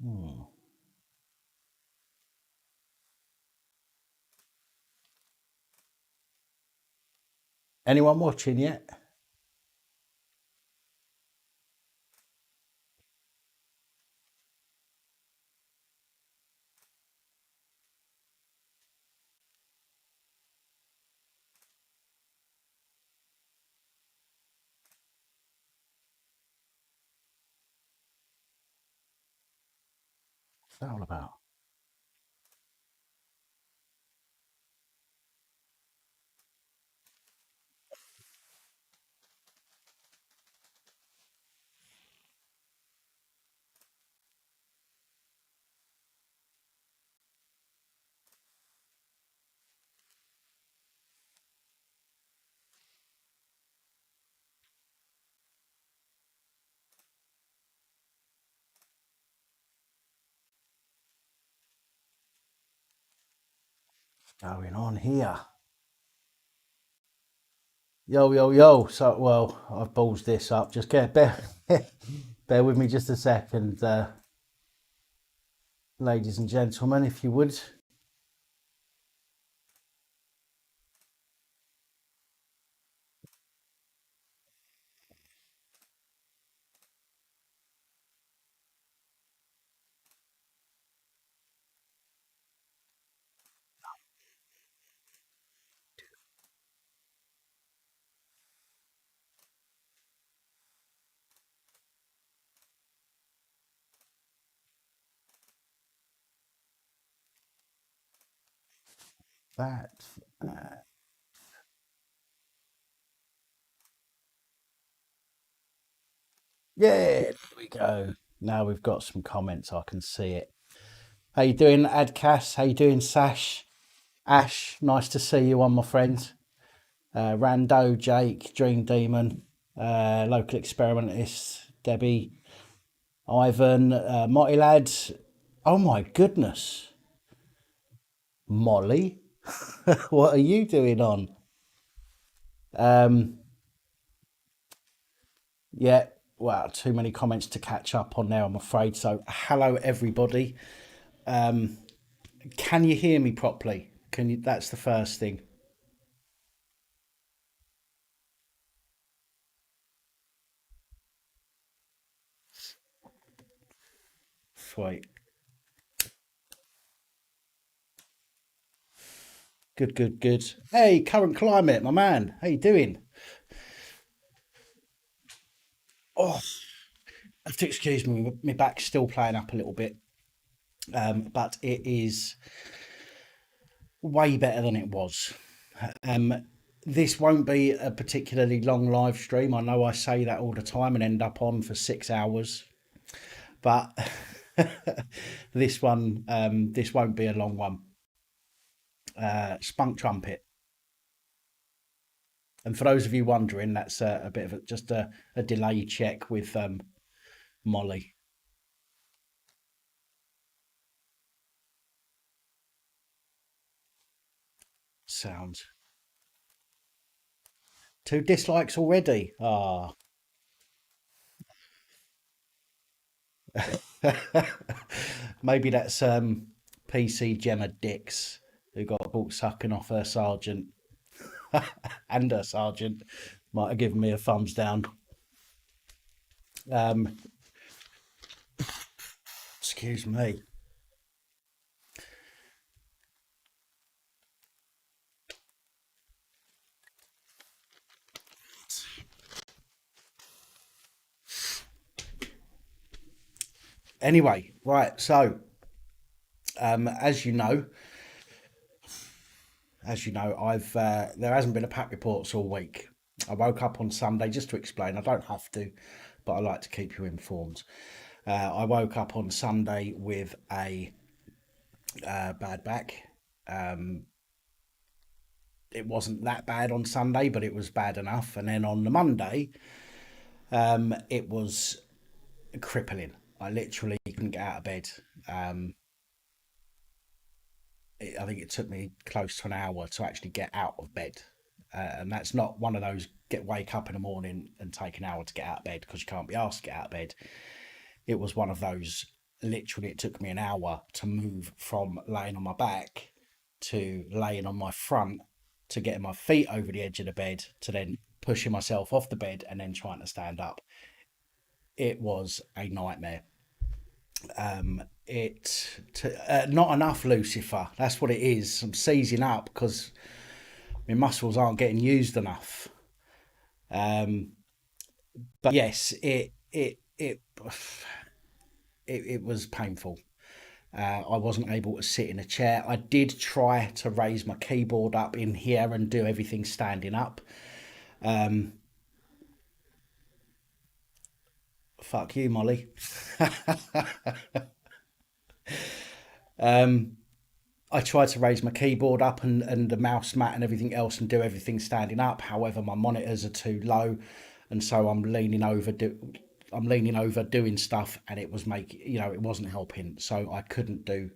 Hmm. Anyone watching yet? What's that all about? What's going on here? Yo, yo, yo. So, well, I've ballsed this up. Just bear with me just a second, ladies and gentlemen, if you would. That. Yeah, there we go. Now we've got some comments. I can see it. How you doing, Adcas? How you doing, Sash? Ash, nice to see you on, my friend. Rando, Jake, Dream Demon, local experimentist, Debbie, Ivan, Mighty Lad. Oh my goodness, Molly, what are you doing on? Um, yeah, well, too many comments to catch up on now, I'm afraid. So, hello everybody. Can you hear me properly? Can you? That's the first thing. Sweet. Good, good, good. Hey, current climate, my man. How you doing? Oh, have to excuse me. My back's still playing up a little bit, but it is way better than it was. Um, this won't be a particularly long live stream. I know I say that all the time and end up on for 6 hours, but this won't be a long one. Spunk trumpet, and for those of you wondering, that's a bit of just a delay check with Molly. Sounds. Two dislikes already. Ah, maybe that's PC Gemma Dix who got bought sucking off her sergeant and her sergeant might have given me a thumbs down. Um, excuse me. Anyway, right. So, as you know, I've there hasn't been a pack reports all week. I woke up on Sunday just to explain. I don't have to, but I like to keep you informed. I woke up on Sunday with a bad back. Um, it wasn't that bad on Sunday, but it was bad enough. And then on the Monday, it was crippling. I literally couldn't get out of bed. Um, I think it took me close to an hour to actually get out of bed. And that's not one of those get wake up in the morning and take an hour to get out of bed because you can't be asked to get out of bed. It was one of those. literally, it took me an hour to move from laying on my back to laying on my front to getting my feet over the edge of the bed to then pushing myself off the bed and then trying to stand up. It was a nightmare. Not enough Lucifer. That's what it is. I'm seizing up because my muscles aren't getting used enough. But yes, it was painful. I wasn't able to sit in a chair. I did try to raise my keyboard up in here and do everything standing up. Fuck you, Molly. I tried to raise my keyboard up and the mouse mat and everything else and do everything standing up. However, my monitors are too low, and so I'm leaning over doing stuff, and it was it wasn't helping. So I couldn't do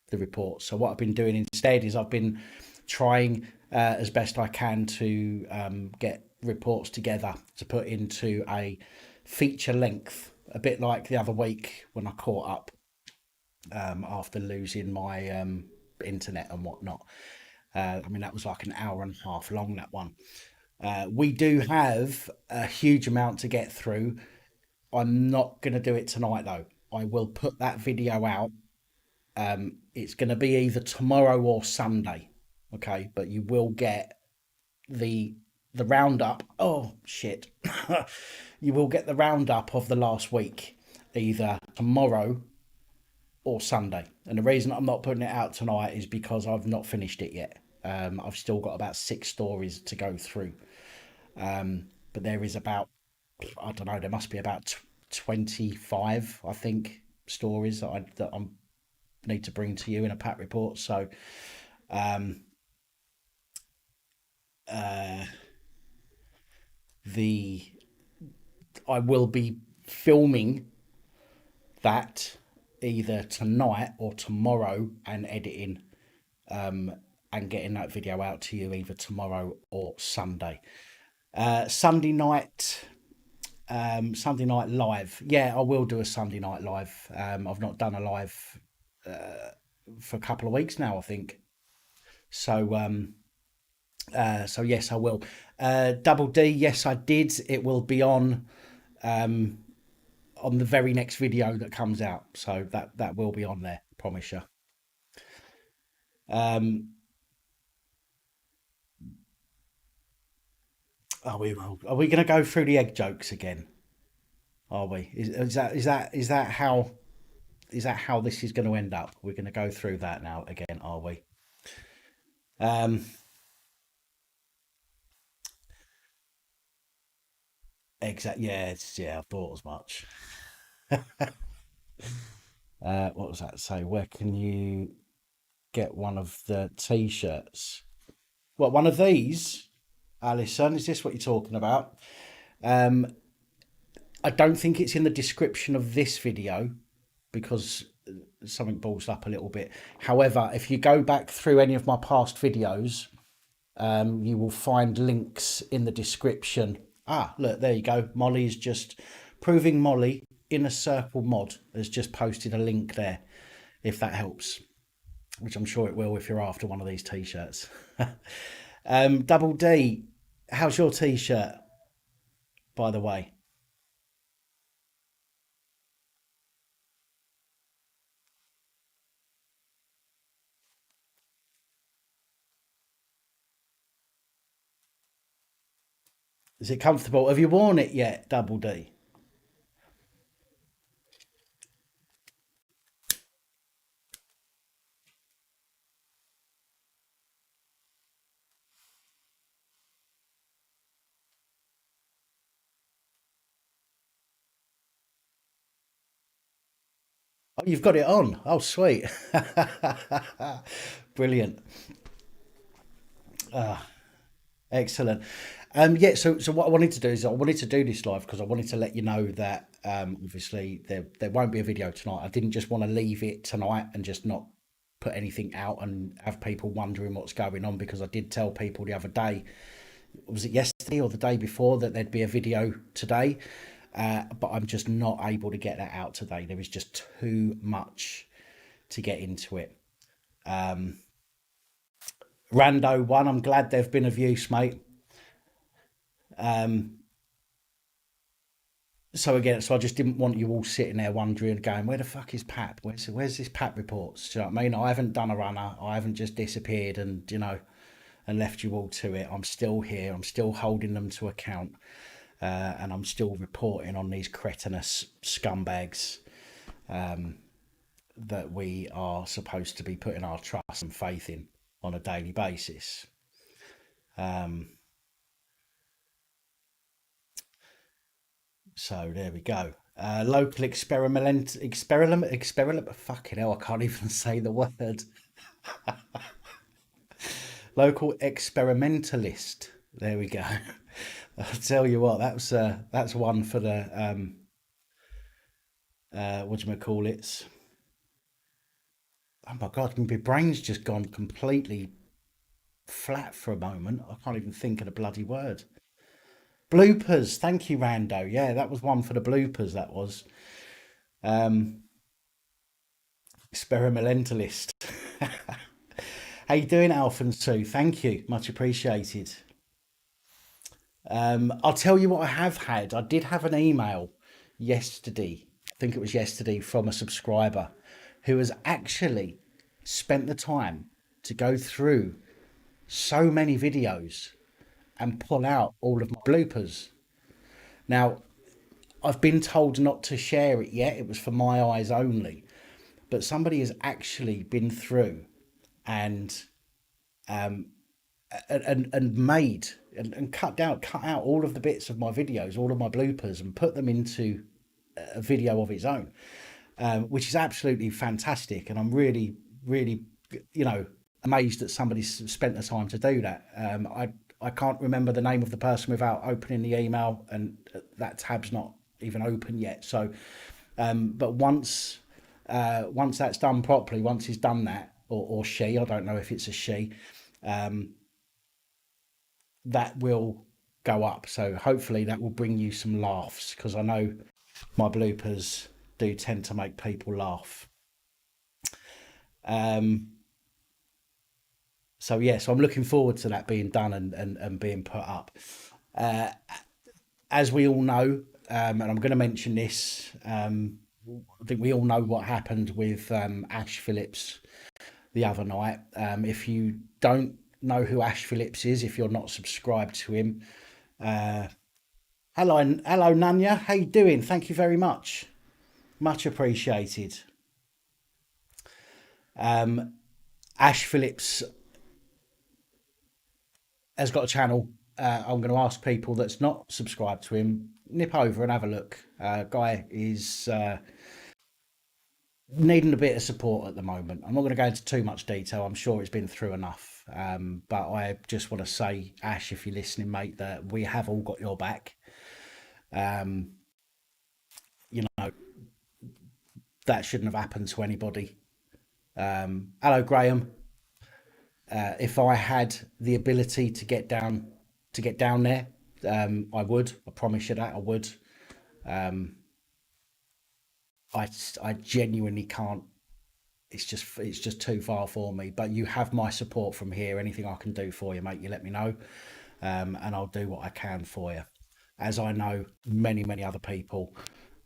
the report. So what I've been doing instead is I've been trying as best I can to get reports together to put into a feature length, a bit like the other week when I caught up after losing my internet and whatnot. I mean, that was like an hour and a half long, that one. We do have a huge amount to get through. I'm not going to do it tonight, though. I will put that video out. It's going to be either tomorrow or Sunday. Okay, but you will get the roundup. Oh shit. You will get the roundup of the last week either tomorrow or Sunday. And the reason I'm not putting it out tonight is because I've not finished it yet. I've still got about 6 stories to go through. But there is about, I don't know, there must be about 25, I think, stories that I need to bring to you in a pack report. So the I will be filming that either tonight or tomorrow and editing and getting that video out to you either tomorrow or Sunday. Sunday night, Sunday night live. Yeah, I will do a Sunday night live. I've not done a live for a couple of weeks now, I think. So, so yes, I will. Double D, yes, I did. It will be on the very next video that comes out. So that will be on there, promise you. Are we going to go through the egg jokes again? Are we? Is that how this is going to end up? We're going to go through that now again, are we? Um, exactly. Yeah, I thought as much. What was that say? Where can you get one of the t-shirts? What, one of these, Alison? Is this what you're talking about? Um, I don't think it's in the description of this video because something balls up a little bit. However, if you go back through any of my past videos, you will find links in the description. Ah, look, there you go. Molly's just proving Molly Inner Circle Mod has just posted a link there, if that helps, which I'm sure it will if you're after one of these t-shirts. Double D, how's your t-shirt, by the way? Is it comfortable? Have you worn it yet, Double D? Oh, you've got it on. Oh, sweet. Brilliant. Excellent. Yeah, so what I wanted to do is I wanted to do this live because I wanted to let you know that obviously there won't be a video tonight. I didn't just want to leave it tonight and just not put anything out and have people wondering what's going on, because I did tell people the other day, was it yesterday or the day before, that there'd be a video today. but I'm just not able to get that out today. There is just too much to get into it. Rando one, I'm glad they've been of use, mate. So again, so I just didn't want you all sitting there wondering, going, where the fuck is Pap? Where's this Pap reports? Do you know what I mean? I haven't done a runner. I haven't just disappeared and and left you all to it. I'm still here. I'm still holding them to account, and I'm still reporting on these cretinous scumbags that we are supposed to be putting our trust and faith in on a daily basis. So there we go. Local experiment. Fucking hell, I can't even say the word. Local experimentalist. There we go. I'll tell you what, that's one for the what do you call it? Oh my god, my brain's just gone completely flat for a moment. I can't even think of the bloody word. Bloopers. Thank you, Rando. Yeah, that was one for the bloopers. That was experimentalist. How you doing, Alpha Sue? Thank you, much appreciated. I'll tell you what I have had. I did have an email yesterday. I think it was yesterday from a subscriber who has actually spent the time to go through so many videos and pull out all of my bloopers. Now, I've been told not to share it yet. It was for my eyes only. But somebody has actually been through and made and cut out all of the bits of my videos, all of my bloopers, and put them into a video of its own, which is absolutely fantastic. And I'm really, really, amazed that somebody's spent the time to do that. I can't remember the name of the person without opening the email, and that tab's not even open yet. So, but once that's done properly, once he's done that, or she, I don't know if it's a she, that will go up. So hopefully that will bring you some laughs, because I know my bloopers do tend to make people laugh. So yeah, so I'm looking forward to that being done and being put up. As we all know, and I'm going to mention this, I think we all know what happened with Ash Phillips the other night. If you don't know who Ash Phillips is, if you're not subscribed to him, hello Nanya, how you doing? Thank you very much, much appreciated. Ash Phillips has got a channel. I'm going to ask people that's not subscribed to him, nip over and have a look. Guy is needing a bit of support at the moment. I'm not going to go into too much detail. I'm sure it's been through enough. But I just want to say, Ash, if you're listening, mate, that we have all got your back. Um, you know, that shouldn't have happened to anybody. Hello, Graham. If I had the ability to get down there, I would. I promise you that I would. I genuinely can't. It's just too far for me. But you have my support from here. Anything I can do for you, mate, you let me know, and I'll do what I can for you. As I know many other people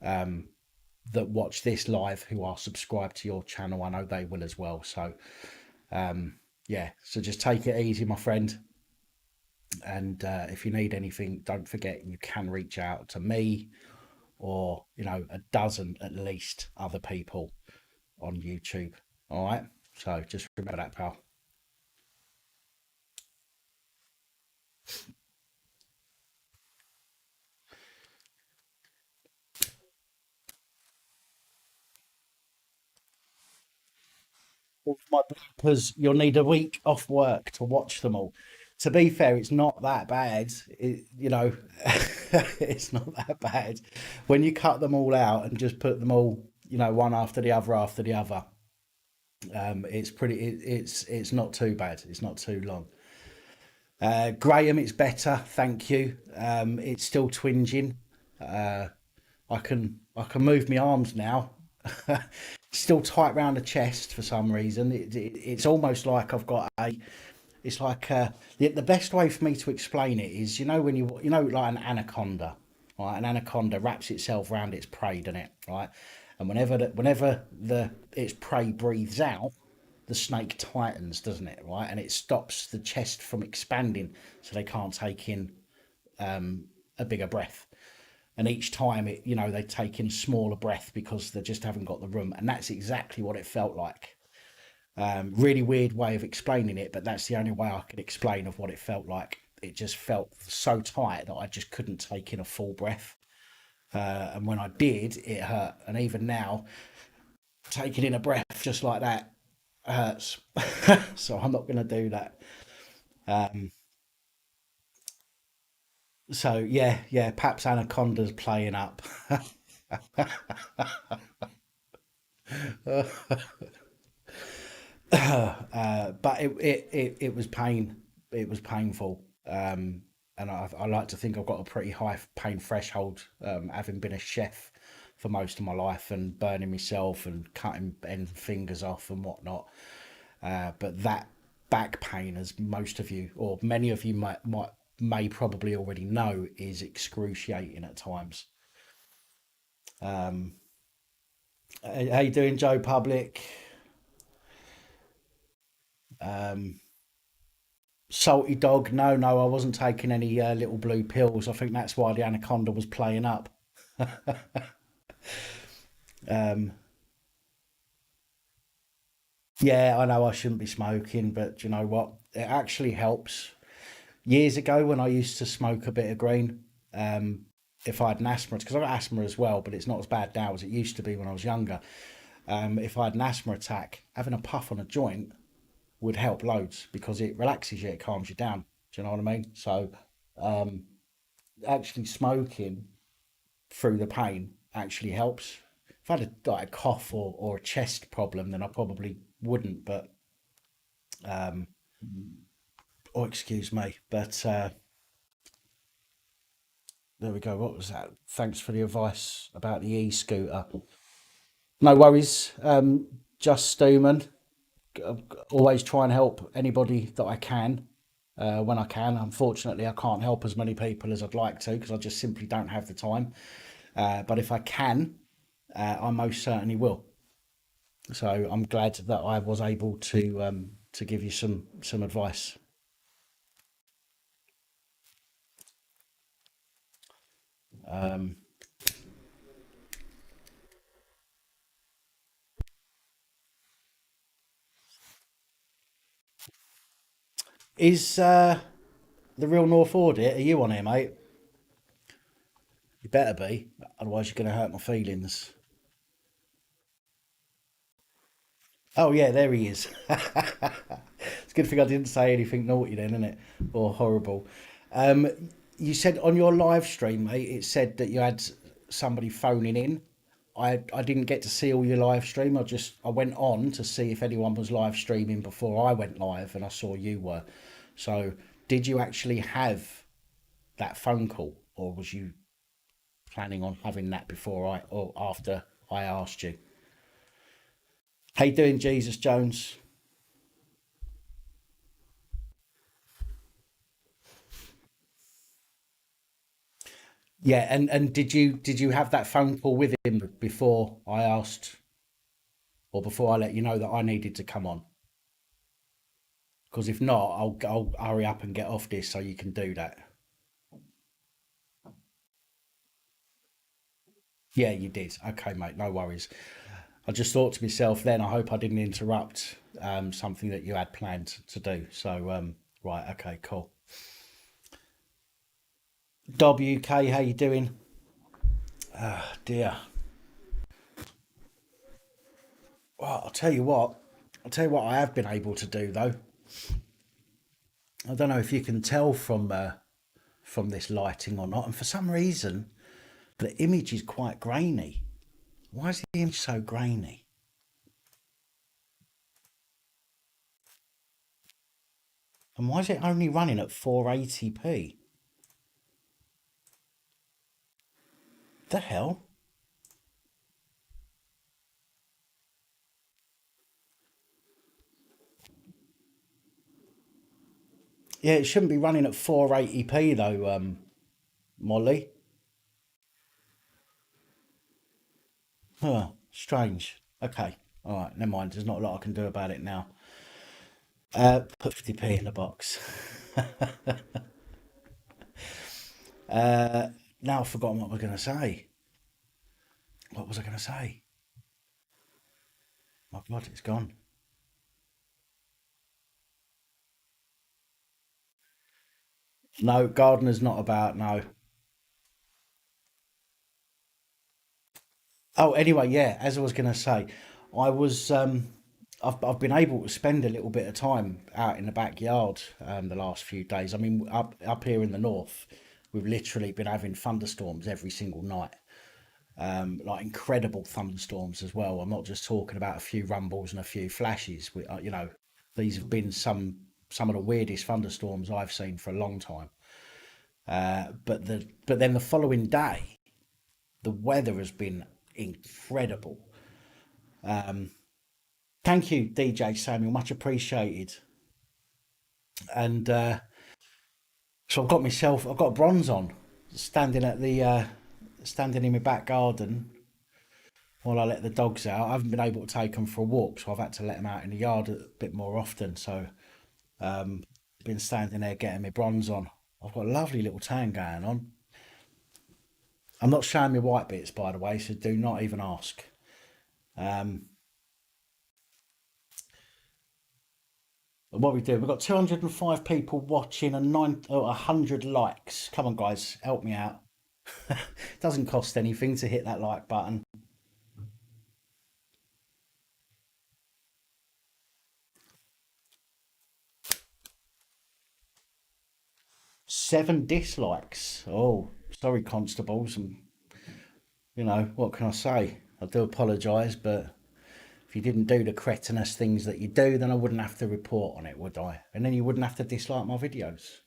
that watch this live who are subscribed to your channel, I know they will as well. So yeah, so just take it easy, my friend. And if you need anything, don't forget you can reach out to me or a dozen at least other people on YouTube. All right. So just remember that, pal. With my bloopers, you'll need a week off work to watch them all. To be fair, it's not that bad. It's not that bad. When you cut them all out and just put them all, one after the other, it's pretty. It's not too bad. It's not too long. Graham, it's better. Thank you. It's still twinging. I can move my arms now. Still tight round the chest for some reason. It's almost like I've got a. It's like the best way for me to explain it is, when you know like an anaconda, right? An anaconda wraps itself around its prey, doesn't it, right? And whenever the its prey breathes out, the snake tightens, doesn't it, right? And it stops the chest from expanding, so they can't take in a bigger breath. And each time they take in a smaller breath because they just haven't got the room. And that's exactly what it felt like. Really weird way of explaining it, but that's the only way I could explain of what it felt like. It just felt so tight that I just couldn't take in a full breath. And when I did, it hurt. And even now, taking in a breath just like that hurts. So I'm not going to do that. Um, so yeah, yeah, perhaps Anaconda's playing up. But it was pain. It was painful. And I like to think I've got a pretty high pain threshold, having been a chef for most of my life and burning myself and cutting end fingers off and whatnot. But that back pain, as most of you or many of you may probably already know, is excruciating at times. Um, how you doing, Joe Public? Um, Salty dog? No, no, I wasn't taking any little blue pills. I think that's why the anaconda was playing up. Um, yeah, I know I shouldn't be smoking, but you know what? It actually helps. Years ago, when I used to smoke a bit of green, um, if I had an asthma, because I've got asthma as well, but it's not as bad now as it used to be when I was younger. If I had an asthma attack, having a puff on a joint would help loads because it relaxes you, it calms you down. Do you know what I mean? So actually smoking through the pain actually helps. If I had like a cough or a chest problem, then I probably wouldn't. But oh, excuse me. But there we go. What was that? Thanks for the advice about the e-scooter. No worries. Just Stuman. Always try and help anybody that I can when I can. Unfortunately, I can't help as many people as I'd like to because I just simply don't have the time. But if I can, I most certainly will. So I'm glad that I was able to give you some advice. Um, is the real North Audit? Are you on here, mate? You better be, otherwise you're going to hurt my feelings. Oh yeah, there he is. It's a good thing I didn't say anything naughty then, isn't it? Or horrible. Um, you said on your live stream, mate, it said that you had somebody phoning in. I didn't get to see all your live stream. I went on to see if anyone was live streaming before I went live, and I saw you were. So, did you actually have that phone call, or was you planning on having that before I or after I asked you? How you doing, Jesus Jones? Yeah, and did you have that phone call with him before I asked, or before I let you know that I needed to come on? Because if not, I'll hurry up and get off this so you can do that. Yeah, you did. Okay, mate, no worries. I just thought to myself then, I hope I didn't interrupt something that you had planned to do. So right, okay, cool. Dob UK, how you doing? Dear. Well, I'll tell you what I have been able to do though. I don't know if you can tell from this lighting or not, and for some reason the image is quite grainy. Why is the image so grainy? And why is it only running at 480p? The hell? Yeah, it shouldn't be running at 480p though, Molly. Huh, strange. Okay, all right, never mind. There's not a lot I can do about it now. Put 50p in the box. Now I've forgotten what we're going to say. What was I going to say? My God, it's gone. No, gardener's not about, no. Oh, anyway, yeah, as I was going to say, I was, I've been able to spend a little bit of time out in the backyard the last few days. I mean, up here in the north, we've literally been having thunderstorms every single night, like incredible thunderstorms as well. I'm not just talking about a few rumbles and a few flashes. These have been some of the weirdest thunderstorms I've seen for a long time. But then the following day, the weather has been incredible. Thank you, DJ Samuel, much appreciated. And so I've got a bronze on, standing at the standing in my back garden while I let the dogs out. I haven't been able to take them for a walk, so I've had to let them out in the yard a bit more often. So been standing there getting my bronze on. I've got a lovely little tan going on. I'm not showing my white bits, by the way, so do not even ask. Um, what we do? We've got 205 people watching and 100 likes. Come on, guys, help me out. Doesn't cost anything to hit that like button. 7 dislikes. Oh, sorry, constables. And what can I say? I do apologise, but if you didn't do the cretinous things that you do, then I wouldn't have to report on it, would I? And then you wouldn't have to dislike my videos.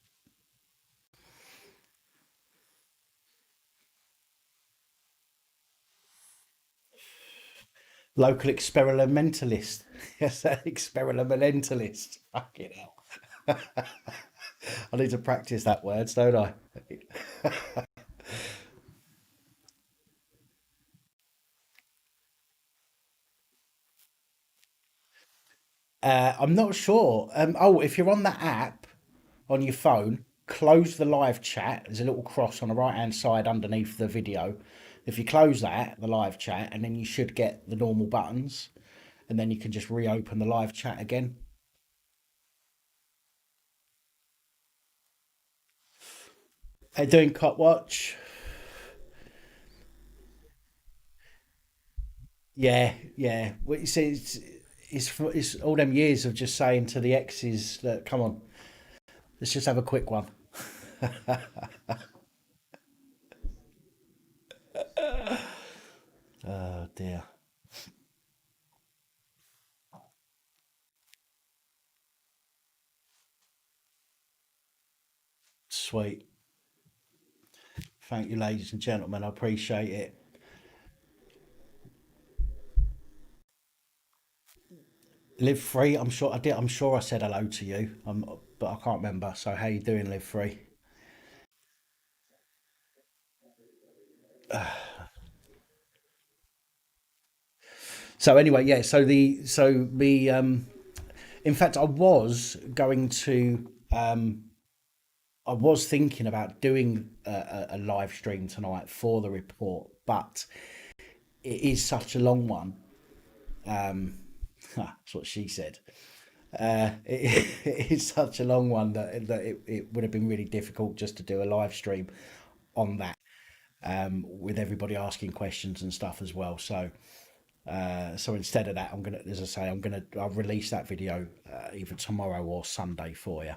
Local experimentalist. Yes, experimentalist. Fucking hell. I need to practice that word, don't I? I'm not sure. Oh, if you're on that app on your phone, close the live chat. There's a little cross on the right hand side underneath the video. If you close that, the live chat, and then you should get the normal buttons, and then you can just reopen the live chat again. Doing Cop Watch. Yeah, yeah. Well, you see, it's all them years of just saying to the exes that, come on, let's just have a quick one. Oh dear. Sweet. Thank you, ladies and gentlemen. I appreciate it. Live free. I'm sure I did. I'm sure I said hello to you. But I can't remember. So how you doing, Live free? So anyway, yeah. In fact, I was thinking about doing a live stream tonight for the report, but it is such a long one. That's what she said. It is such a long one that it would have been really difficult just to do a live stream on that, with everybody asking questions and stuff as well. So instead of that, as I say, I'll release that video either tomorrow or Sunday for you.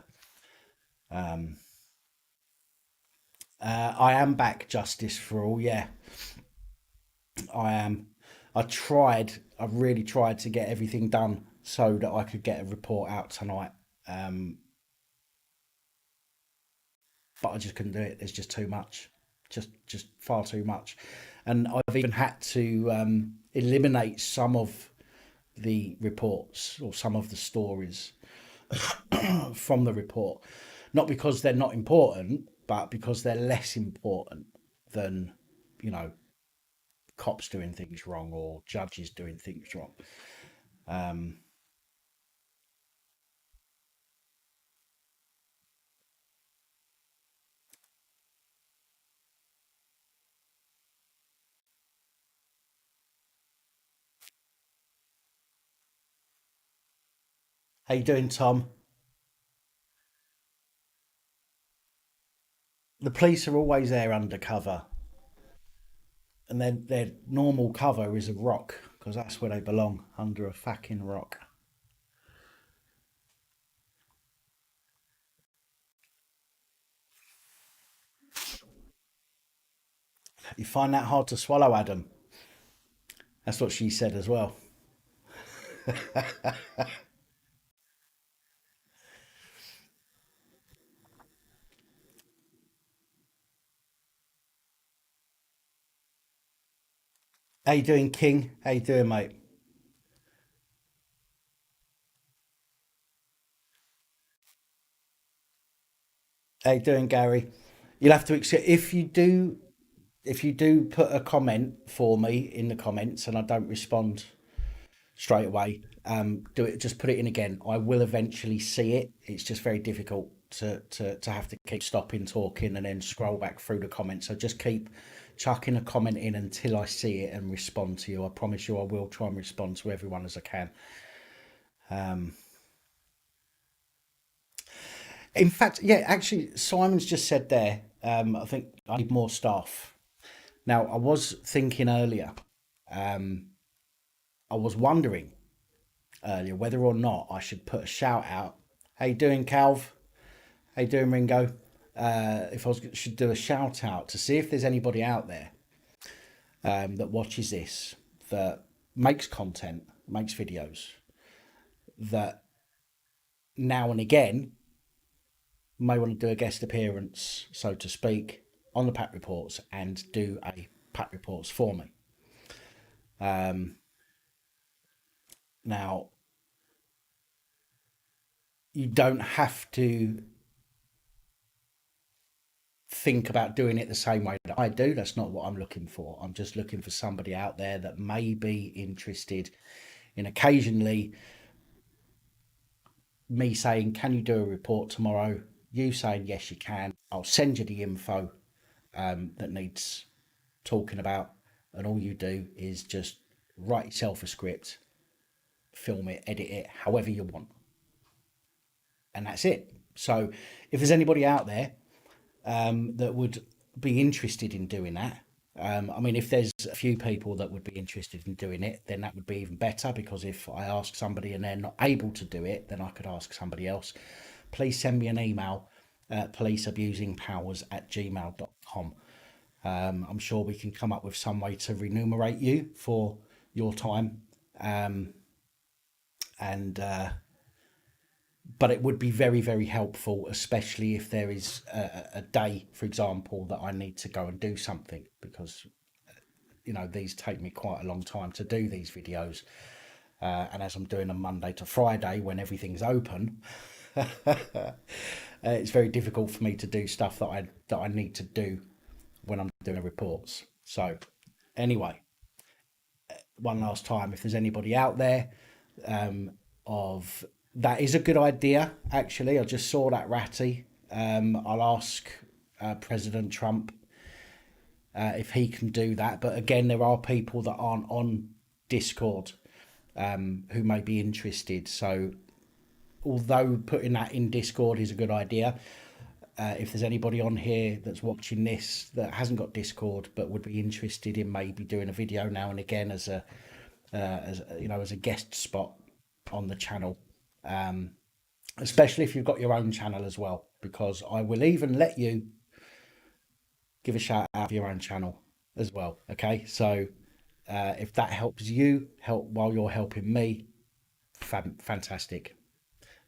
I am back, Justice for All. Yeah, I am. I really tried to get everything done so that I could get a report out tonight. Um, but I just couldn't do it. There's just too much, just far too much, and I've even had to eliminate some of the reports or some of the stories from the report not because they're not important, but because they're less important than, you know, cops doing things wrong or judges doing things wrong. Um, how you doing, Tom? The police are always there undercover, and their normal cover is a rock because that's where they belong, under a fucking rock. You find that hard to swallow, Adam? That's what she said as well. How you doing, King? How you doing, mate? How you doing, Gary? You'll have to accept if you do put a comment for me in the comments and I don't respond straight away, do it. Just put it in again. I will eventually see it. It's just very difficult to have to keep stopping talking and then scroll back through the comments. So just keep chucking a comment in until I see it and respond to you. I promise you, I will try and respond to everyone as I can. Um, in fact, yeah, actually, Simon's just said there. I think I need more staff. Now, I was thinking earlier. Um, I was wondering earlier whether or not I should put a shout out. How you doing, Calv? How you doing, Ringo? If I should do a shout out to see if there's anybody out there that watches this, that makes content, makes videos, that now and again may want to do a guest appearance, so to speak, on the Pack Reports and do a Pack Reports for me. Um, Now, you don't have to think about doing it the same way that I do. That's not what I'm looking for. I'm just looking for somebody out there that may be interested in occasionally me saying, "Can you do a report tomorrow?" You saying, "Yes, you can." I'll send you the info that needs talking about, and all you do is just write yourself a script, film it, edit it, however you want, and that's it. So, if there's anybody out there that would be interested in doing that. I mean, if there's a few people that would be interested in doing it, then that would be even better because if I ask somebody and they're not able to do it, then I could ask somebody else. Please send me an email at policeabusingpowers@gmail.com. I'm sure we can come up with some way to remunerate you for your time. And but it would be very, very helpful, especially if there is a day, for example, that I need to go and do something because you know these take me quite a long time to do these videos, and as I'm doing them Monday to Friday when everything's open, it's very difficult for me to do stuff that I need to do when I'm doing reports. So, anyway, one last time, if there's anybody out there of that is a good idea. Actually, I just saw that Ratty. I'll ask President Trump if he can do that. But again, there are people that aren't on Discord who may be interested. So, although putting that in Discord is a good idea, if there's anybody on here that's watching this that hasn't got Discord but would be interested in maybe doing a video now and again as you know as a guest spot on the channel, especially if you've got your own channel as well, because I will even let you give a shout out of your own channel as well. Okay, so if that helps you help while you're helping me, fantastic.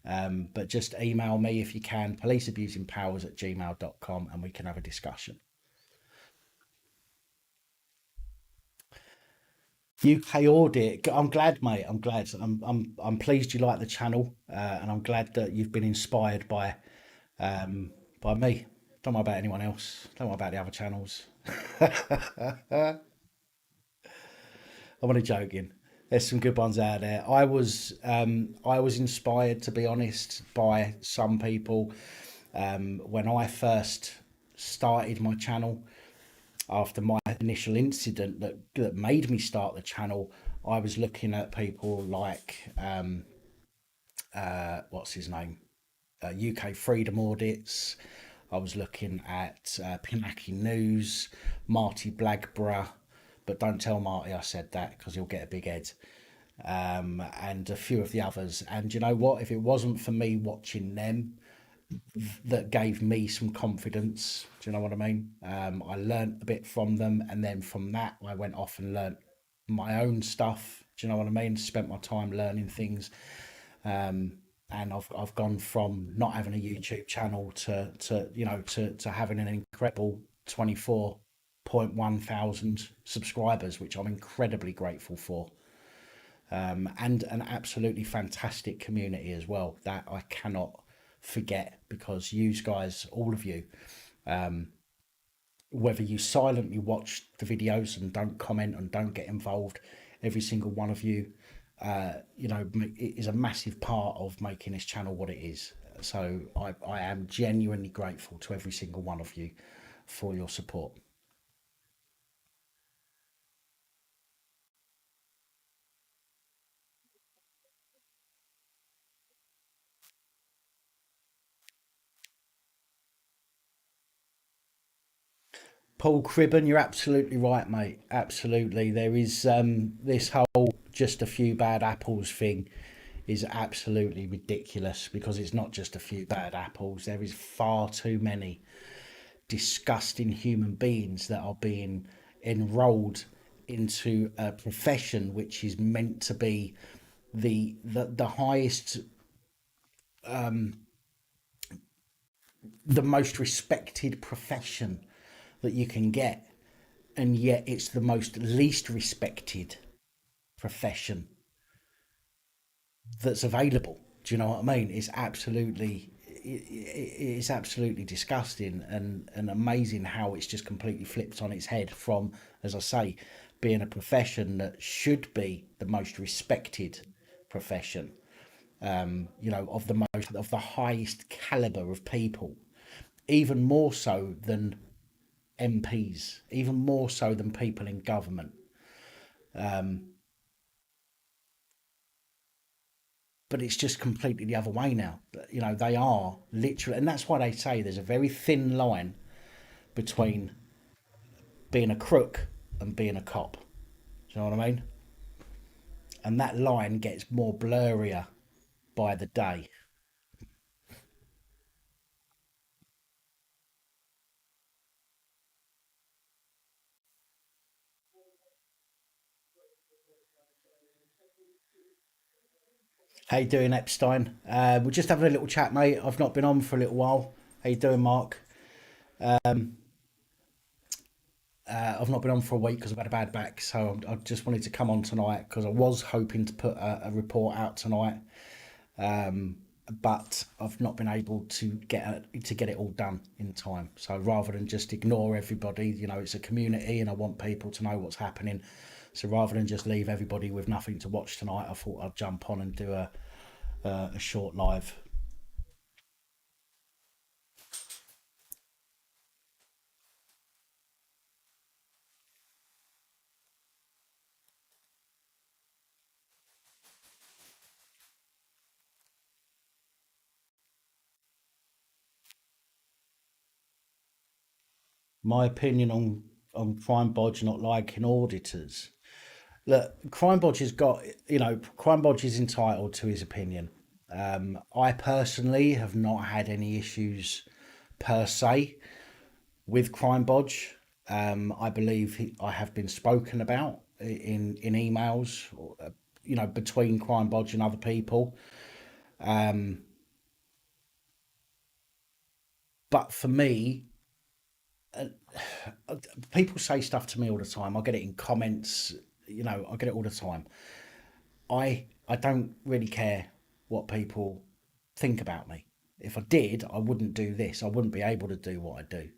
But just email me if you can, policeabusingpowers@gmail.com, and we can have a discussion. UK audit. I'm glad, mate. I'm glad. I'm pleased you like the channel, and I'm glad that you've been inspired by um, by me. Don't worry about anyone else. Don't worry about the other channels. I'm only joking. There's some good ones out there. I was inspired, to be honest, by some people when I first started my channel. After my initial incident that made me start the channel, I was looking at people like what's his name, UK Freedom Audits. I was looking at Pinaki News, Marty Blagborough, but don't tell Marty I said that because he'll get a big head. And a few of the others. And you know what? If it wasn't for me watching them, that gave me some confidence. Do you know what I mean? I learnt a bit from them, and then from that, I went off and learnt my own stuff. Do you know what I mean? Spent my time learning things, and I've gone from not having a YouTube channel to having an incredible 24.1 thousand subscribers, which I'm incredibly grateful for. And an absolutely fantastic community as well that I cannot forget, because you guys, all of you, whether you silently watch the videos and don't comment and don't get involved, every single one of you, it is a massive part of making this channel what it is. So I am genuinely grateful to every single one of you for your support. Paul Cribben, you're absolutely right, mate. Absolutely. There is this whole just a few bad apples thing is absolutely ridiculous, because it's not just a few bad apples. There is far too many disgusting human beings that are being enrolled into a profession which is meant to be the highest, the most respected profession that you can get, and yet it's the most least respected profession that's available. Do you know what I mean? It's absolutely disgusting, and amazing how it's just completely flipped on its head from, as I say, being a profession that should be the most respected profession, of the highest caliber of people, even more so than MPs, even more so than people in government. But it's just completely the other way now. They are literally, and that's why they say there's a very thin line between being a crook and being a cop. Do you know what I mean? And that line gets more blurrier by the day. How you doing, Epstein? We're just having a little chat, mate. I've not been on for a little while. How you doing, Mark? I've not been on for a week because I've had a bad back, so I just wanted to come on tonight because I was hoping to put a report out tonight, but I've not been able to get it all done in time. So rather than just ignore everybody, it's a community, and I want people to know what's happening. So rather than just leave everybody with nothing to watch tonight, I thought I'd jump on and do a short live. My opinion on Crime Bodge not liking auditors. Look, Crime Bodge has got, Crime Bodge is entitled to his opinion. I personally have not had any issues per se with Crime Bodge. I believe I have been spoken about in emails, between Crime Bodge and other people. But for me, people say stuff to me all the time. I get it in comments. I get it all the time. I don't really care what people think about me. If I did, I wouldn't do this. I wouldn't be able to do what I do.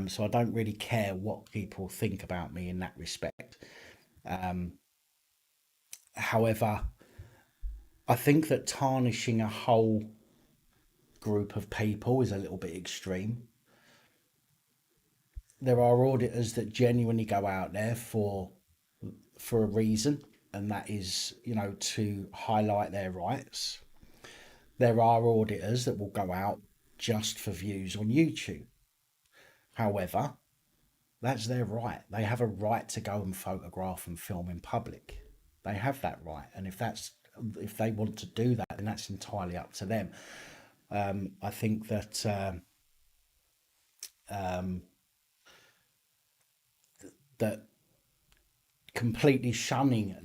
So I don't really care what people think about me in that respect. However, I think that tarnishing a whole group of people is a little bit extreme. There are auditors that genuinely go out there for a reason, and that is, to highlight their rights. There are auditors that will go out just for views on YouTube. However, that's their right. They have a right to go and photograph and film in public. They have that right, and if they want to do that, then that's entirely up to them. I think that that completely shunning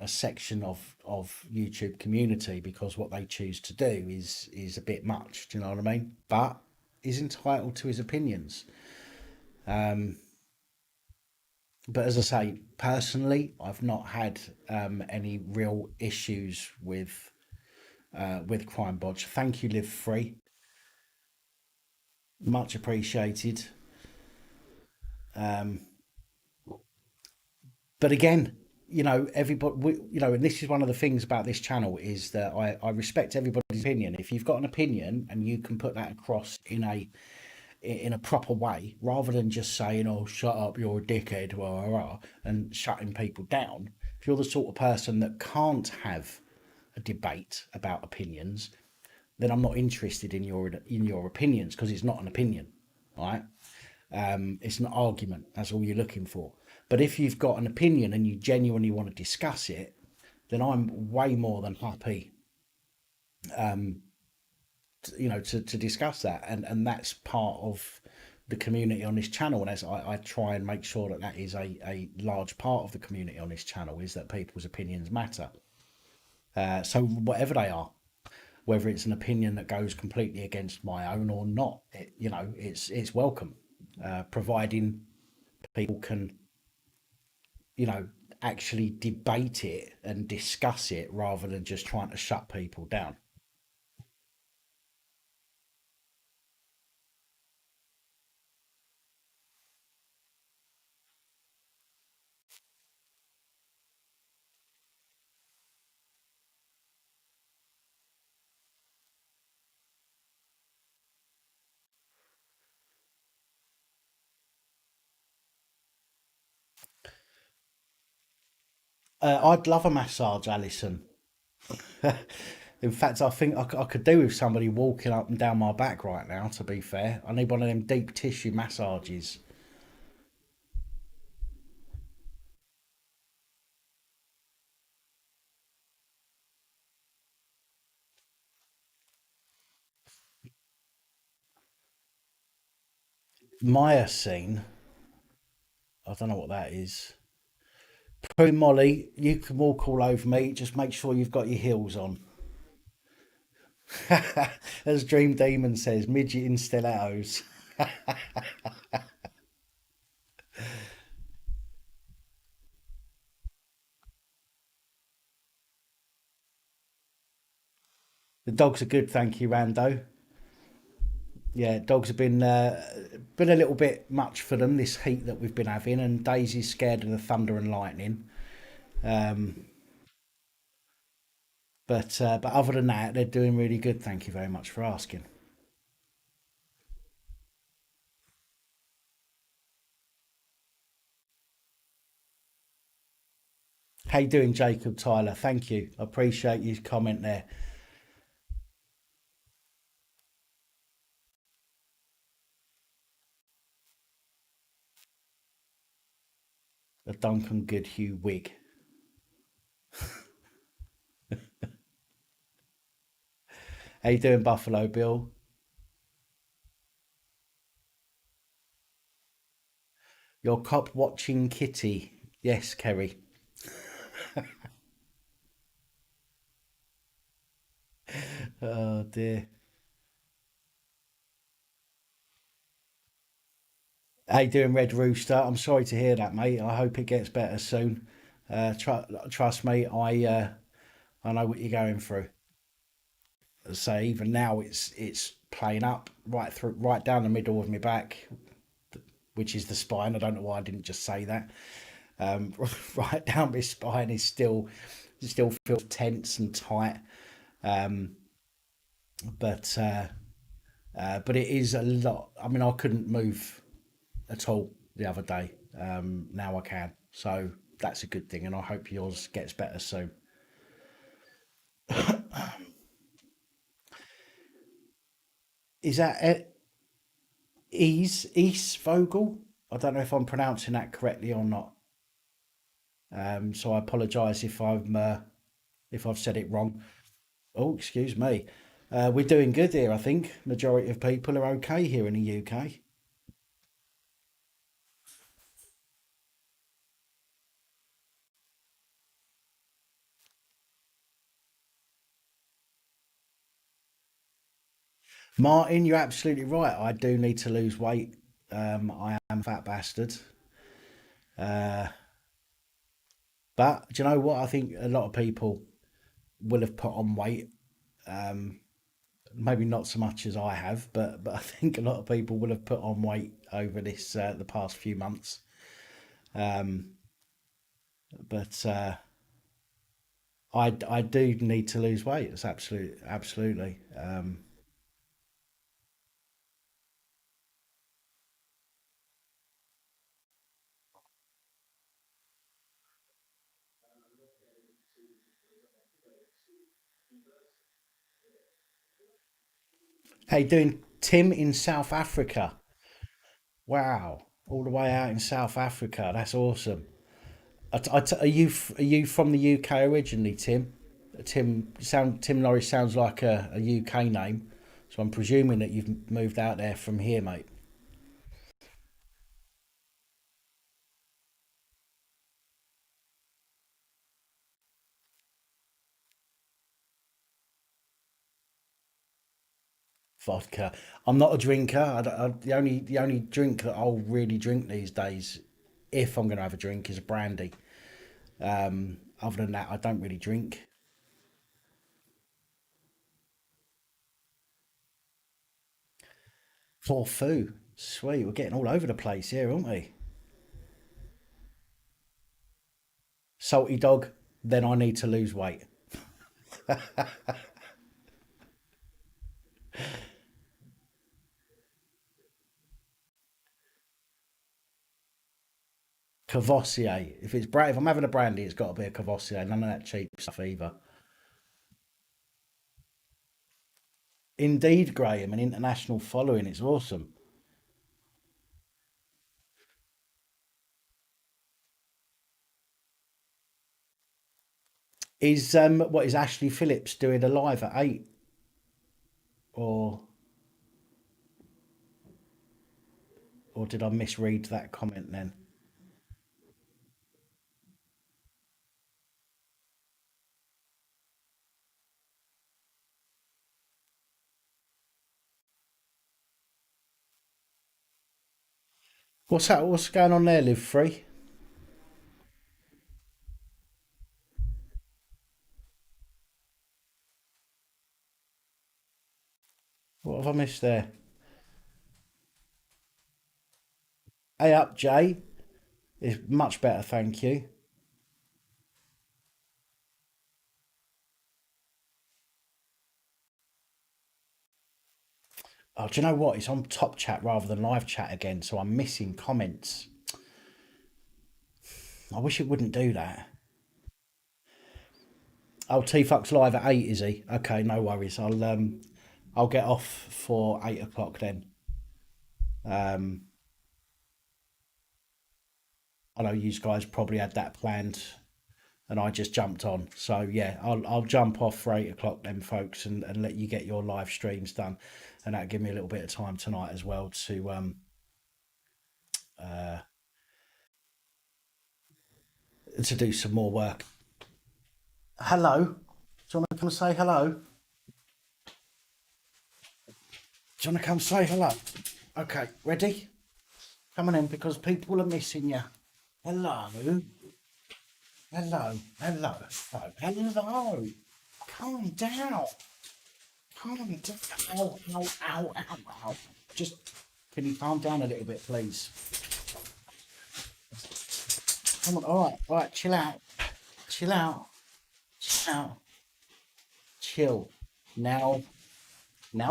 a section of YouTube community because what they choose to do is a bit much. Do you know what I mean? But he's entitled to his opinions. But as I say, personally, I've not had any real issues with Crime Bodge. Thank you, Live Free. Much appreciated. But again, everybody, and this is one of the things about this channel is that I respect everybody's opinion. If you've got an opinion and you can put that across in a proper way, rather than just saying, "Oh, shut up, you're a dickhead," rah, rah, rah, and shutting people down. If you're the sort of person that can't have a debate about opinions, then I'm not interested in your opinions because it's not an opinion, right? It's an argument. That's all you're looking for. But if you've got an opinion and you genuinely want to discuss it, then I'm way more than happy, to discuss that. And that's part of the community on this channel. And as I try and make sure that that is a large part of the community on this channel is that people's opinions matter. So whatever they are, whether it's an opinion that goes completely against my own or not, it's welcome, providing people can, you know, actually debate it and discuss it rather than just trying to shut people down. I'd love a massage, Alison. In fact, I think I could do with somebody walking up and down my back right now, to be fair. I need one of them deep tissue massages. Myosine, I don't know what that is. Prue Molly, you can walk all over me. Just make sure you've got your heels on. As Dream Demon says, midget in stilettos. The dogs are good, thank you, Rando. Yeah, dogs have been a little bit much for them this heat that we've been having, and Daisy's scared of the thunder and lightning. Um, but other than that, they're doing really good. Thank you very much for asking. How you doing, Jacob Tyler? Thank you. I appreciate your comment there. The Duncan Goodhue wig. How you doing, Buffalo Bill? Your cop watching kitty. Yes, Kerry. Oh dear. How you doing, Red Rooster? I'm sorry to hear that, mate. I hope it gets better soon. Trust me, I know what you're going through. So even now, it's playing up right through, right down the middle of my back, which is the spine. I don't know why I didn't just say that. Um, right down my spine is still feels tense and tight. Um, but it is a lot. I mean, I couldn't move at all the other day. Now I can, so that's a good thing, and I hope yours gets better soon. Is that East Vogel? I don't know if I'm pronouncing that correctly or not. So I apologise if I've said it wrong. Oh, excuse me. We're doing good here. I think majority of people are okay here in the UK. Martin, you're absolutely right. I do need to lose weight. I am a fat bastard. But do you know what? I think a lot of people will have put on weight. Maybe not so much as I have, but I think a lot of people will have put on weight over this the past few months. But I do need to lose weight. It's absolutely. Hey, doing Tim in South Africa. Wow, all the way out in South Africa. That's awesome. Are you from the UK originally, Tim? Tim Norris sounds like a UK name, so I'm presuming that you've moved out there from here, mate. Vodka. I'm not a drinker. The only drink that I'll really drink these days, if I'm going to have a drink, is a brandy. Other than that, I don't really drink. For food, sweet. We're getting all over the place here, aren't we? Salty dog. Then I need to lose weight. Cavossier. If I'm having a brandy, it's got to be a Cavossier. None of that cheap stuff either. Indeed, Graham, an international following. It's awesome. Is Ashley Phillips doing a live at 8, or did I misread that comment then? What's that? What's going on there, Live Free? What have I missed there? Hey up, Jay. It's much better, thank you. Oh, do you know what? It's on top chat rather than live chat again, so I'm missing comments. I wish it wouldn't do that. Oh, T Fuck's live at 8, is he? Okay, no worries. I'll get off for 8 o'clock then. Um, I know you guys probably had that planned, and I just jumped on. So yeah, I'll jump off for 8 o'clock then, folks, and let you get your live streams done, and that'll give me a little bit of time tonight as well to do some more work. Hello, do you want to come say hello? Do you want to come say hello? Okay, ready? Come on in because people are missing you. Hello, hello, hello, hello. Calm down, Come on, ow, ow, ow, ow, ow. Just, can you calm down a little bit, please? Come on, all right, chill out. Chill out. Chill out. Chill. Now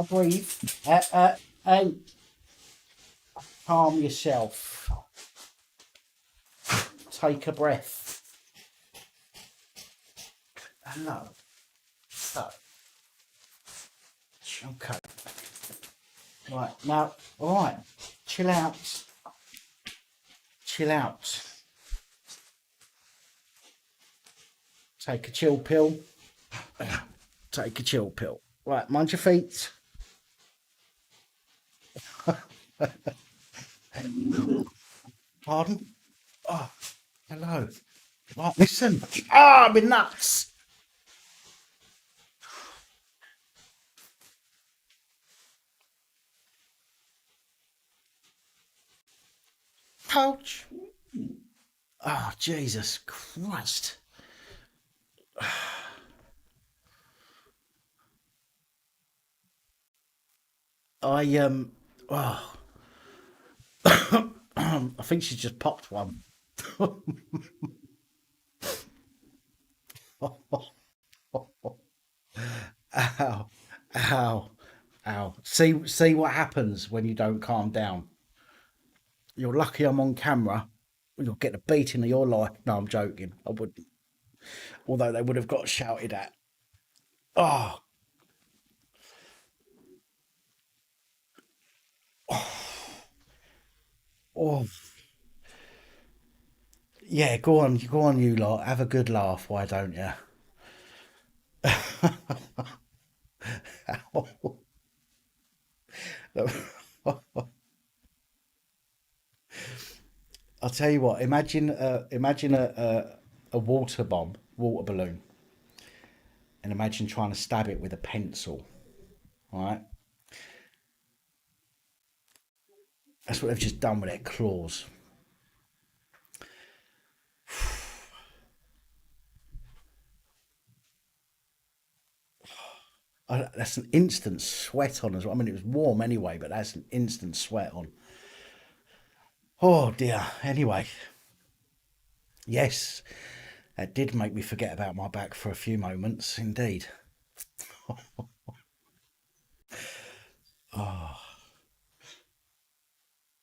breathe. Hey, calm yourself. Take a breath. Hello. So, okay. Right, now, all right. Chill out. Chill out. Take a chill pill. Take a chill pill. Right, mind your feet. Pardon? Oh, hello. Right, listen. Ah, I'm in nuts. Coach. Oh, Jesus Christ. Oh, I think she just popped one. Ow, ow, ow. See what happens when you don't calm down. You're lucky I'm on camera. You'll get the beating of your life. No, I'm joking. I wouldn't. Although they would have got shouted at. Oh, oh. Yeah, go on, you lot. Have a good laugh. Why don't you? I'll tell you what. Imagine a water bomb, water balloon, and imagine trying to stab it with a pencil. All right, that's what they've just done with their claws. That's an instant sweat on as well. I mean, it was warm anyway, but that's an instant sweat on. Oh dear. Anyway, yes, that did make me forget about my back for a few moments, indeed.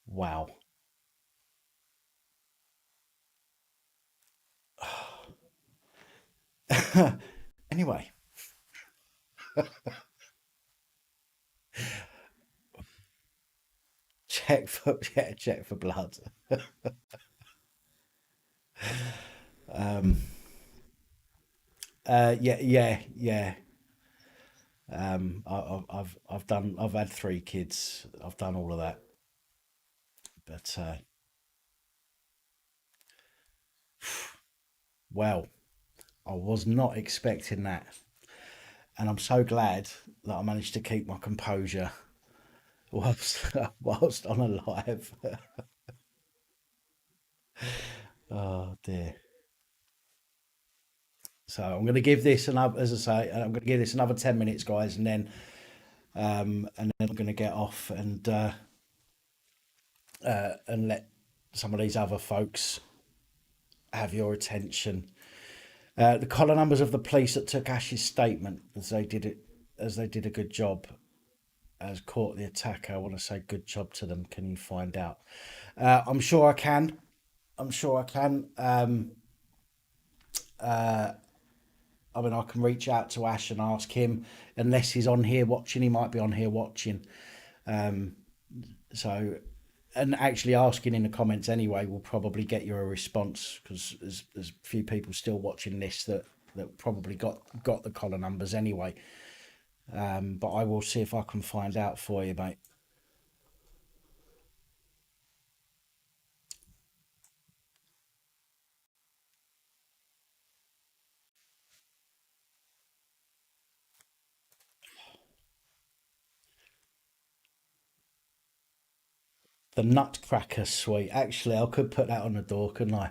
Wow. Anyway, check for blood. Yeah. I've had three kids. I've done all of that, but well, I was not expecting that, and I'm so glad that I managed to keep my composure whilst I'm alive. Oh dear. So I'm going to give this another, as I say, I'm going to give this another 10 minutes, guys, and then I'm going to get off and let some of these other folks have your attention. The collar numbers of the police that took Ash's statement, as they did a good job, has caught the attacker. I want to say good job to them. Can you find out? I'm sure I can. I'm sure I can. I mean, I can reach out to Ash and ask him, unless he's on here watching. He might be on here watching. So, and actually asking in the comments anyway will probably get you a response, because there's a few people still watching this that probably got the collar numbers anyway. But I will see if I can find out for you, mate. The Nutcracker Suite. Actually, I could put that on the door, couldn't I?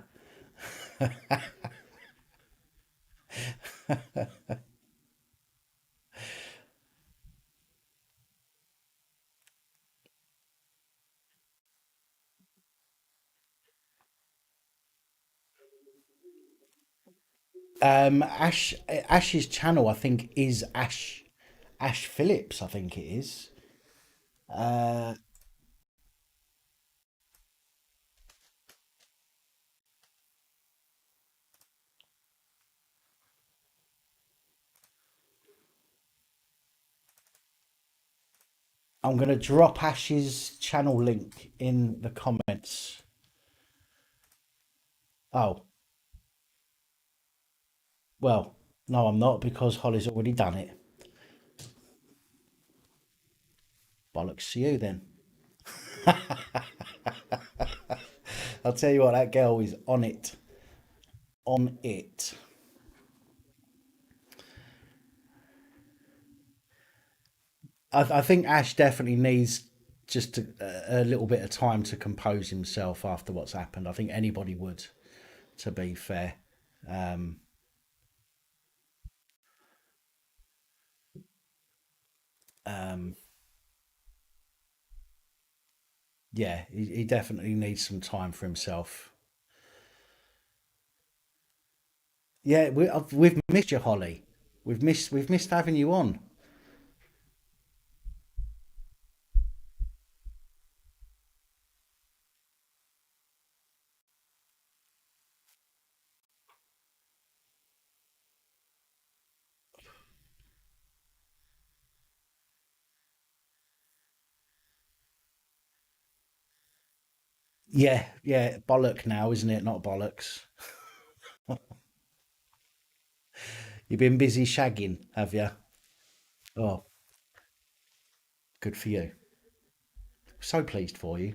Ash's channel, I think, is Ash Phillips. I think it is. Uh, I'm gonna drop Ash's channel link in the comments. Oh, well, no, I'm not because Holly's already done it. Bollocks to you then. I'll tell you what, that girl is on it. On it. I think Ash definitely needs just a little bit of time to compose himself after what's happened. I think anybody would, to be fair. Um, um, yeah, he definitely needs some time for himself. Yeah, we've missed you, Holly. We've missed having you on. Yeah, yeah, bollock now, isn't it? Not bollocks. You've been busy shagging, have you? Oh, good for you. So pleased for you,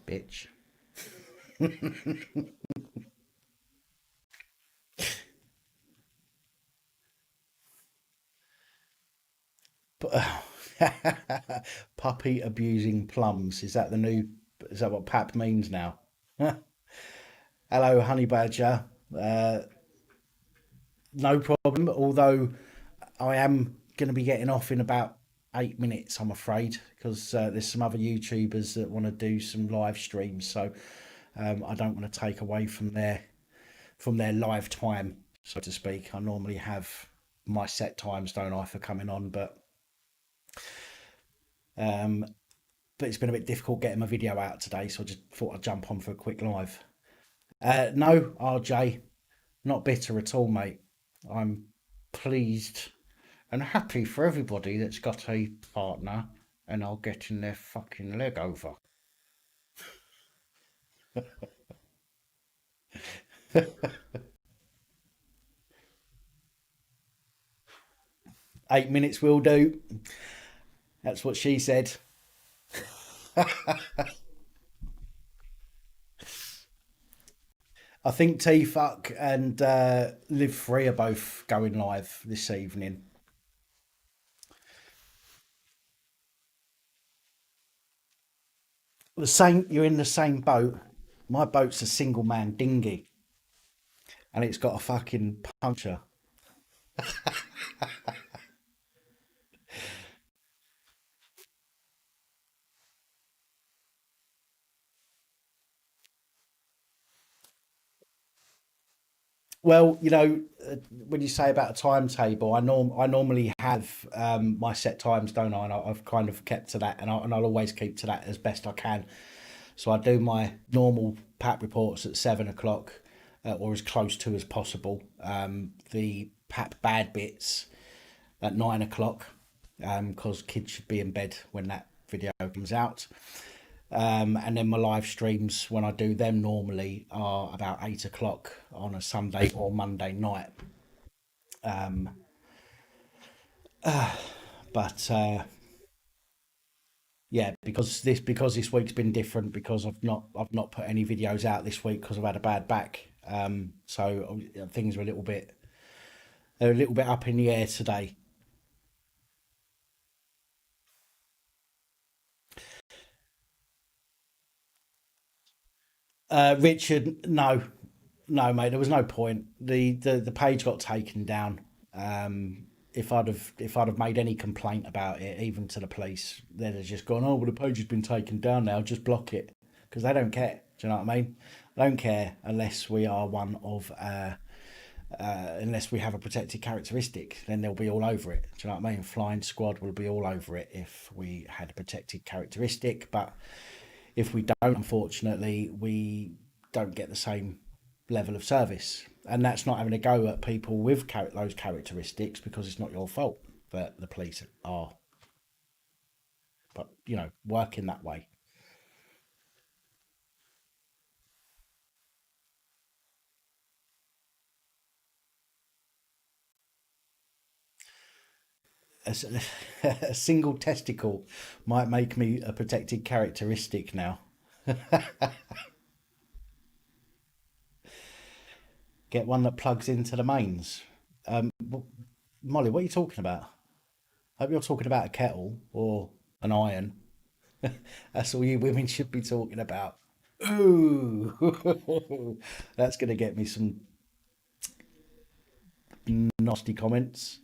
bitch. Puppy abusing plums. Is that the new? Is that what pap means now? Hello, honey badger. Uh, no problem. Although I am going to be getting off in about 8 minutes, I'm afraid, because there's some other YouTubers that want to do some live streams. So I don't want to take away from their live time, so to speak. I normally have my set times, don't I, for coming on, um, but it's been a bit difficult getting my video out today, so I just thought I'd jump on for a quick live. No, RJ, not bitter at all, mate. I'm pleased and happy for everybody that's got a partner and are getting their fucking leg over. 8 minutes will do. That's what she said. I think T Fuck and Live Free are both going live this evening. The same, you're in the same boat. My boat's a single man dinghy, and it's got a fucking puncture. Well, when you say about a timetable, I normally have my set times, don't I? And I've kind of kept to that, and I'll always keep to that as best I can. So I do my normal PAP reports at 7 o'clock, or as close to as possible. The PAP bad bits at 9 o'clock, because kids should be in bed when that video comes out. And then my live streams, when I do them normally, are about 8 o'clock on a Sunday or Monday night. Um, but yeah, because this week's been different, because I've not put any videos out this week because I've had a bad back. So things are a little bit up in the air today. Richard, no, no, mate, there was no point. The page got taken down. If I'd have made any complaint about it, even to the police, they'd have just gone, "Oh, well, the page has been taken down now. Just block it," because they don't care. Do you know what I mean? They don't care unless we are one of. unless we have a protected characteristic, then they'll be all over it. Do you know what I mean? Flying squad will be all over it if we had a protected characteristic. But if we don't, unfortunately, we don't get the same level of service. And that's not having a go at people with those characteristics, because it's not your fault that the police are, but working that way. A, a single testicle might make me a protected characteristic now. Get one that plugs into the mains. Molly, what are you talking about? I hope you're talking about a kettle or an iron. That's all you women should be talking about. Ooh, that's going to get me some nasty comments.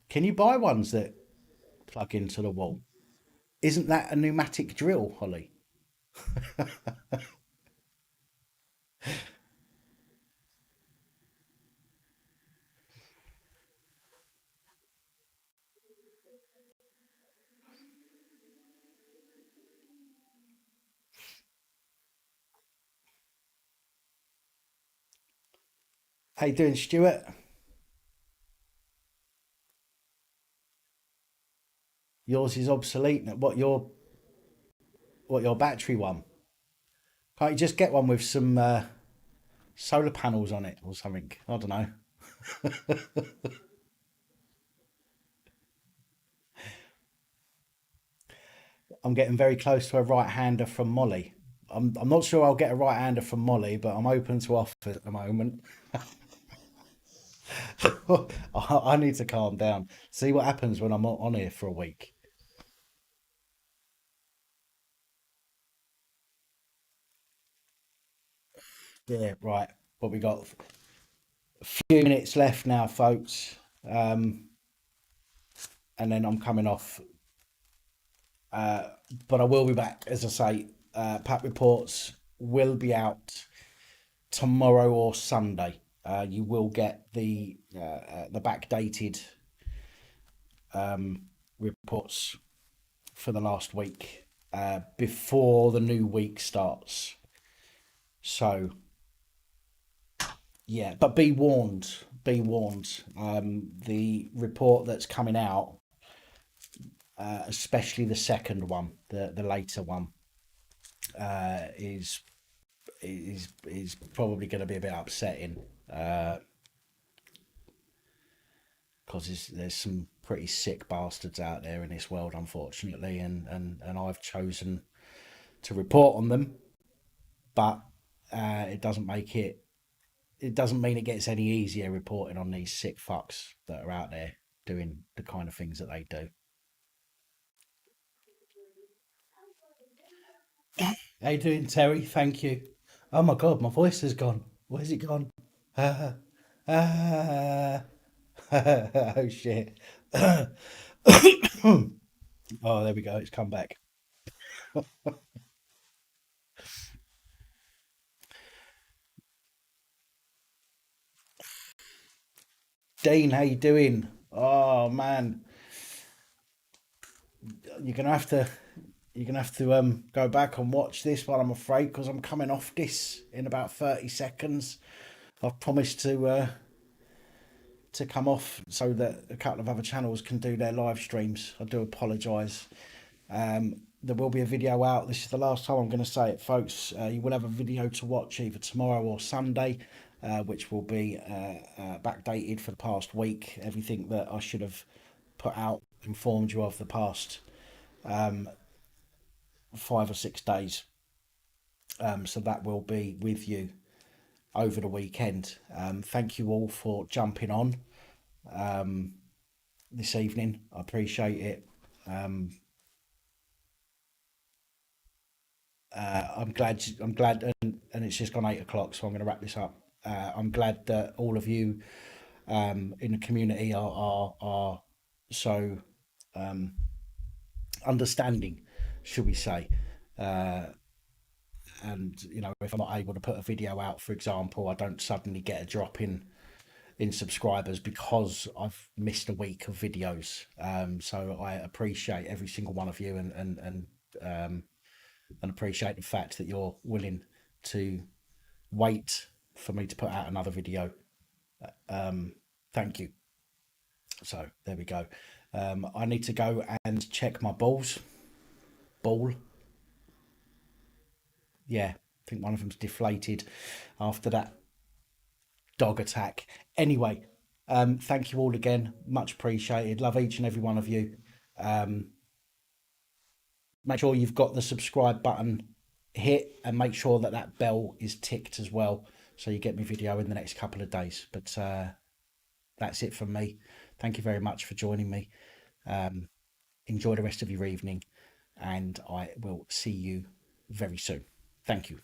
Can you buy ones that plug into the wall? Isn't that a pneumatic drill, Holly? How you doing, Stuart? Yours is obsolete. What your battery one? Can't you just get one with some solar panels on it or something? I don't know. I'm getting very close to a right-hander from Molly. I'm not sure I'll get a right-hander from Molly, but I'm open to offers at the moment. I need to calm down. See what happens when I'm on here for a week. Yeah, right. What we got? A few minutes left now, folks. And then I'm coming off. But I will be back, as I say. Pack reports will be out tomorrow or Sunday. You will get the backdated reports for the last week before the new week starts. So yeah, but be warned. Be warned. The report that's coming out, especially the second one, the later one, is probably going to be a bit upsetting because there's some pretty sick bastards out there in this world, unfortunately, and I've chosen to report on them, but it doesn't make it. It doesn't mean it gets any easier reporting on these sick fucks that are out there doing the kind of things that they do. How you doing, Terry? Thank you. Oh my god, my voice has gone. Where's it gone? Ah, ah. Oh shit. Oh, there we go. It's come back. Dean, how you doing? Oh man, you're gonna have to go back and watch this one. I'm afraid, because I'm coming off this in about 30 seconds. I've promised to come off so that a couple of other channels can do their live streams. I do apologise. There will be a video out. This is the last time I'm going to say it, folks. You will have a video to watch either tomorrow or Sunday, which will be backdated for the past week. Everything that I should have put out, informed you of the past 5 or 6 days. So that will be with you over the weekend. Thank you all for jumping on this evening. I appreciate it. I'm glad. And it's just gone 8 o'clock, so I'm going to wrap this up. I'm glad that all of you in the community are so understanding, should we say, and you know, if I'm not able to put a video out, for example, I don't suddenly get a drop in subscribers because I've missed a week of videos. So I appreciate every single one of you, and appreciate the fact that you're willing to wait for me to put out another video. Thank you. So there we go. I need to go and check my ball. Yeah, I think one of them's deflated after that dog attack. Anyway, thank you all again. Much appreciated. Love each and every one of you. Make sure you've got the subscribe button hit, and make sure that that bell is ticked as well, so you get me video in the next couple of days. But that's it from me. Thank you very much for joining me. Enjoy the rest of your evening, and I will see you very soon. Thank you.